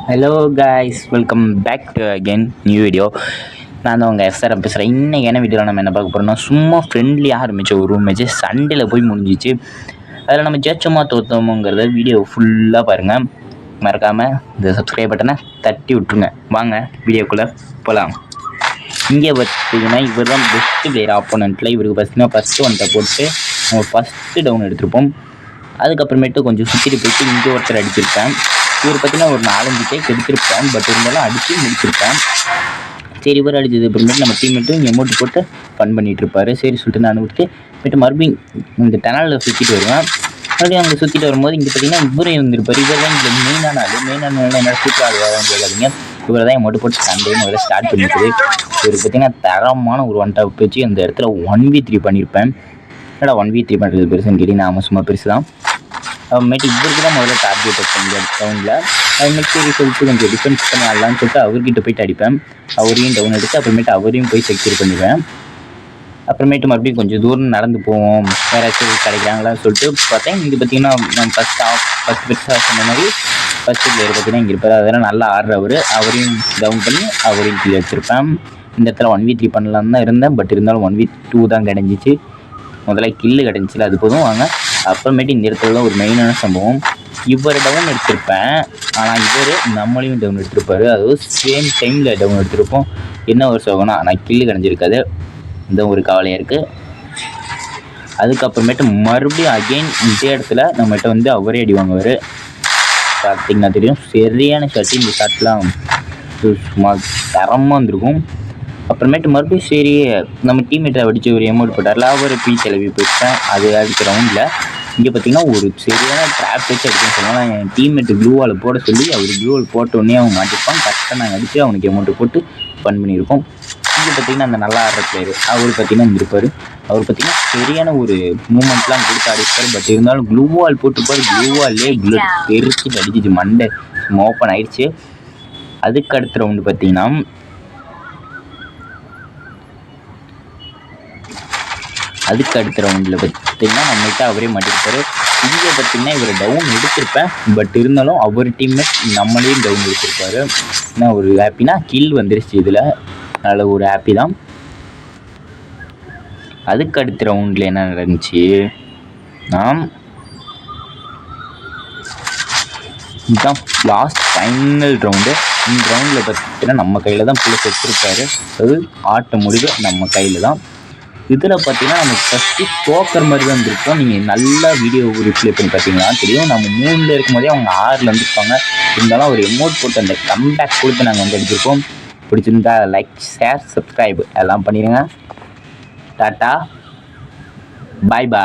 Hello guys, welcome back to again new video. நான் தான் உங்கள் எஸ்ஆர் பேசுகிறேன். இன்றைக்கி என்ன வீடியோவில் நம்ம என்ன பார்க்க போகிறோம்னா, சும்மா ஃப்ரெண்ட்லியாக ஆரம்பித்த ஒரு மேட்ச்சு சண்டேல போய் முடிஞ்சிச்சு. அதில் நம்ம ஜெயிச்சோமா தோற்றோமோங்கிறத வீடியோ ஃபுல்லாக பாருங்கள். மறக்காமல் இந்த சப்ஸ்கிரைப் பட்டனை தட்டி விட்ருங்க. வாங்க வீடியோக்குள்ளே போகலாம். இங்கே பார்த்தீங்கன்னா இவர் தான் பெஸ்ட்டு பிளேயர் ஆப்போனண்ட்டில். இவருக்கு பார்த்தீங்கன்னா ஃபஸ்ட்டு ஒன்றை போட்டு நம்ம ஃபஸ்ட்டு டவுன் எடுத்திருப்போம். அதுக்கப்புறமேட்டு கொஞ்சம் சுற்றிட்டு போயிட்டு இங்கே ஒருத்தர் அடிச்சிருப்பேன். இவர் பார்த்தீங்கன்னா ஒரு 4-5 கேக் எடுத்திருப்பேன். பட் இருந்தாலும் அடித்து முடிச்சிருப்பேன். சரி, இவர் அடித்தது அப்புறமேட்டு நம்ம டீம்மேட்டும் எமௌண்ட் போட்டு ஃபன் பண்ணிகிட்டு இருப்பார். சரி சொல்லிட்டு நான் விட்டு போய்ட்டு மறுபடியும் இந்த டனலில் சுற்றிட்டு வருவேன். மறுபடியும் அங்கே சுற்றிட்டு வரும்போது இங்கே பார்த்தீங்கன்னா இவரே இருந்திருப்பார். இவர் தான் இங்கே மெயினான என்னோட சூப்பர் ஆளுதான் கேட்காதீங்க. இவர் தான் எமௌண்ட் போட்டு சண்டே முதல்ல ஸ்டார்ட் பண்ணியிருக்குது. இவர் பார்த்தீங்கன்னா தரமான ஒரு 1 டாப் வச்சு அந்த இடத்துல 1v3 பண்ணியிருப்பேன். ஏன்னா 1v3 பண்ணுறது பெருசுன்னு கேட்டிங்கன்னா ஆமாம், சும்மா பெருசு தான். அப்புறமேட்டு இவருக்கு தான் முதல்ல டார்கெட் வைப்பேன் இந்த டவுனில். அதுமாதிரி சரி சொல்லிட்டு கொஞ்சம் டிஃபென்ஸ் பண்ணி ஆடலான்னு சொல்லிட்டு அவர்கிட்ட போய்ட்டு அடிப்பேன். அவரையும் டவுன் எடுத்து அப்புறமேட்டு அவரையும் போய் செக்யூர் பண்ணிடுவேன். அப்புறமேட்டு மறுபடியும் கொஞ்சம் தூரம் நடந்து போவோம், யாராச்சும் கிடைக்கிறாங்களான்னு சொல்லிட்டு பார்த்தேன். இங்கே பார்த்தீங்கன்னா நம்ம ஃபஸ்ட் பெருசாக சொன்ன மாதிரி ஃபஸ்ட்டு பிளேயர் பார்த்தீங்கன்னா இங்கே இருப்பார். அதெல்லாம் நல்லா ஆடுறவர். அவரையும் டவுன் பண்ணி அவரையும் கீழே வச்சுருப்பேன். இந்த இடத்துல 1v3 பண்ணலான்னு தான் இருந்தேன். பட் இருந்தாலும் 1v2 தான் கிடைஞ்சிச்சு. முதல்ல கில்லு கிடஞ்சிச்சில, அது போதும். வாங்க அப்புறமேட்டு இந்த இடத்துல தான் ஒரு மெயினான சம்பவம். இவர் டவுன் எடுத்திருப்பேன், ஆனால் இவர் நம்மளையும் டவுன் எடுத்திருப்பார். அதாவது சேம் டைமில் டவுன் எடுத்திருப்போம். என்ன ஒரு சோகம்னா ஆனால் கில்லு கிடஞ்சிருக்காது. இந்த ஒரு கவலையாக இருக்குது. அதுக்கப்புறமேட்டு மறுபடியும் அகெயின் இந்த இடத்துல நம்மகிட்ட வந்து அவரே அடி வாங்குவார். பார்த்திங்கன்னா தெரியும், சரியான ஷாட்டு. இந்த ஷாட்லாம் சும்மா தரமாக வந்திருக்கும். அப்புறமேட்டு மறுபடியும் சரி நம்ம டீம்மேட்டை அடித்து ஒரு எமௌண்ட் போட்டார்ல, அவர் போய் கிளம்பி போயிட்டேன். அது அடுத்த ரவுண்டில் இங்கே பார்த்தீங்கன்னா ஒரு சரியான ட்ராப் வச்சு அடிக்கணும்னு சொன்னால் என் டீம்மேட்டு ப்ளூவால் போட சொல்லி அவர் ப்ளூவால் போட்ட உடனே அவன் மாட்டிருப்பான். கரெக்டாக நாங்கள் அடித்து அவனுக்கு எமௌண்ட்டு போட்டு ஃபன் பண்ணியிருக்கோம். இங்கே பார்த்தீங்கன்னா அந்த நல்லா ஆடுற பிளேயர் அவர் பார்த்தீங்கன்னா இருப்பார். அவர் பார்த்தீங்கன்னா சரியான ஒரு மூமெண்ட்லாம் கொடுத்து அடிப்பார். பட் இருந்தாலும் க்ளூவால் போட்டுப்பார். க்ளூவாலே புல்லட் பெருச்சு அடிச்சிச்சு, மண்டை ஓப்பன் ஆயிடுச்சு. அதுக்கு அடுத்த ரவுண்டு பார்த்தீங்கன்னா அடுத்த ரவுண்டில் பார்த்தீங்கன்னா நம்மகிட்ட அவரே மாட்டிருப்பார். இங்கே பார்த்தீங்கன்னா இவர் டவுன் எடுத்திருப்பேன். பட் இருந்தாலும் அவர் டீம்மேட் நம்மளையும் டவுன் எடுத்திருப்பார். ஏன்னா ஒரு ஹாப்பினா கில் வந்துருச்சு. இதில் அதனால் ஒரு ஹாப்பி தான். அதுக்கு அடுத்த ரவுண்டில் என்ன நடந்துச்சு, இதுதான் லாஸ்ட் ஃபைனல் ரவுண்டு. இந்த ரவுண்டில் பார்த்தீங்கன்னா நம்ம கையில் தான் புள்ள வச்சுருப்பாரு. அது ஆட்ட முடிவு நம்ம கையில் தான். இதில் பார்த்தீங்கன்னா நமக்கு ஃபஸ்ட்டு ஸ்டோக்கர் மாதிரி தான் இருந்திருப்போம். நீங்கள் நல்லா வீடியோ ரிப்ளை பண்ணி பார்த்தீங்கன்னா தெரியும். நம்ம 3ல் இருக்கும் போதே அவங்க 6ல் வந்துருப்பாங்க. இருந்தாலும் ஒரு எமௌண்ட் போட்டு அந்த கம்பேக் கொடுத்து நாங்கள் வந்து அடிச்சிருக்கோம். பிடிச்சிருந்தா லைக், ஷேர், சப்ஸ்கிரைப் எல்லாம் பண்ணிடுங்க. டாட்டா, பாய் பாய்.